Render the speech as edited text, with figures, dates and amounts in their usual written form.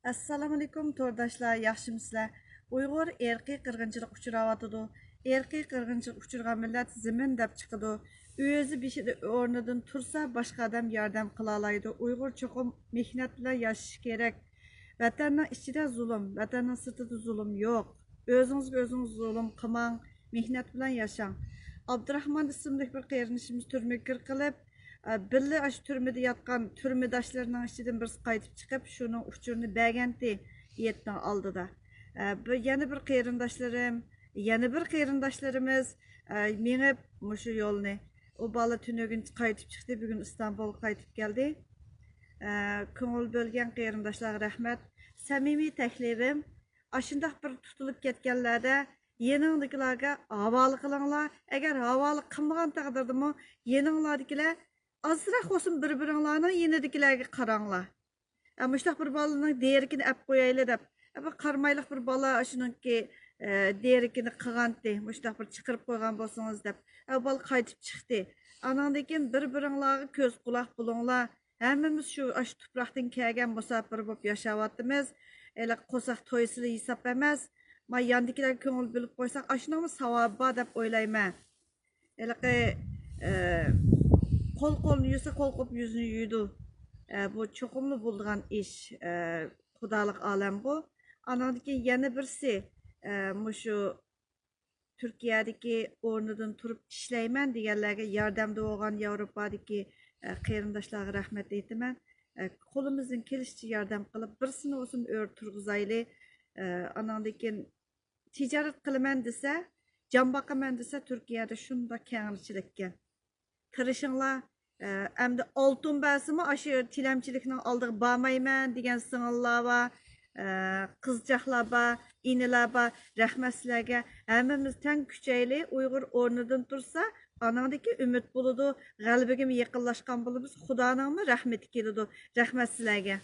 Assalamu alaikum to'rdoshlar, yaxshimisizlar? Uyg'ur erkiy qirg'inchilik uchrayotidi. Erkiy qirg'inchilik uchragan millat zimin deb chiqadi. O'zi beshida o'rnidan tursa, boshqa odam yordam qila oladi. Uyg'ur cho'qim mehnat bilan yashash kerak. Vatanning ichida zulm, vatanning sirtida zulm yo'q. O'zingizga o'zingiz zulm qilmang, mehnat bilan yashang. Abdurahmon ismli bir qarindoshimiz turmaga qilib, Billi aş türmede yatkan türmedaşlarının içinden birisi qaytib chiqib, şunun uçurunu bəgəndi yetdən aldı da. Yana bir qeyrindaşlarım, yana bir qeyrindaşlarımız menib muşu yolunu. O bala tünögün qaytib çıxdı, bugün İstanbul qaytib gəldi. Köngül bölgən qeyrindaşlar rəhmət. Səmimi təklifim, aşındaq bir tutulup ketkenlərdə yeningdikilərə havalı qılыңlar. Əgər havalı qılmağan təqdirdə mı yeninglardikilər azırak olsun bir-biringlarning yenidikilarga qaranglar. Muştaq bir balaning derikini ap qo'yayli deb. Qarmayliq bir bala shuningki derikini qilgandi. Muştaq bir chiqirib qo'ygan bo'lsangiz deb. Bala qaytib chiqdi. Anandan keyin bir-biringlarga ko'z quloq bo'linglar. Hammamiz shu ash tuproqdan kelgan musofir bo'lib yashayapmiz. Ela qo'saq to'ysili hisob emas. Ma yandikilarga ko'ngil bilib qo'ysak, ashunami savob bor deb o'ylayman. Ela Kol kolunu yüzse kol kop yüzünü yuydu. Bu çokumlu bulduğun iş. Kudalık alem bu. Anadaki yeni birisi şu Türkiye'deki ornudan turup işleymen diğerlerine yardımda olan Avrupa'daki qeyrindaşlarga rahmet eytimen. Kolumuzun kelişçi yardım kılıp birisini olsun örtürgüzaylı. Anadaki ticaret kılımen dese, can bakamen dese Türkiye'de şunda kârçılıkken. Tırışınlar, əmdə altın bəsimi aşı tiləmçiliklə aldıq bağmayman digən sınırlar var, qızcaqlar var, inilər var, rəhməslərə həmimiz tən küçəyli Uyğur ornudan dursa, anandakı ümid buludu, qəlbigə mi yaxınlaşqan bulubuz, Xudanın mı rəhməti kelidu, rəhməslərə.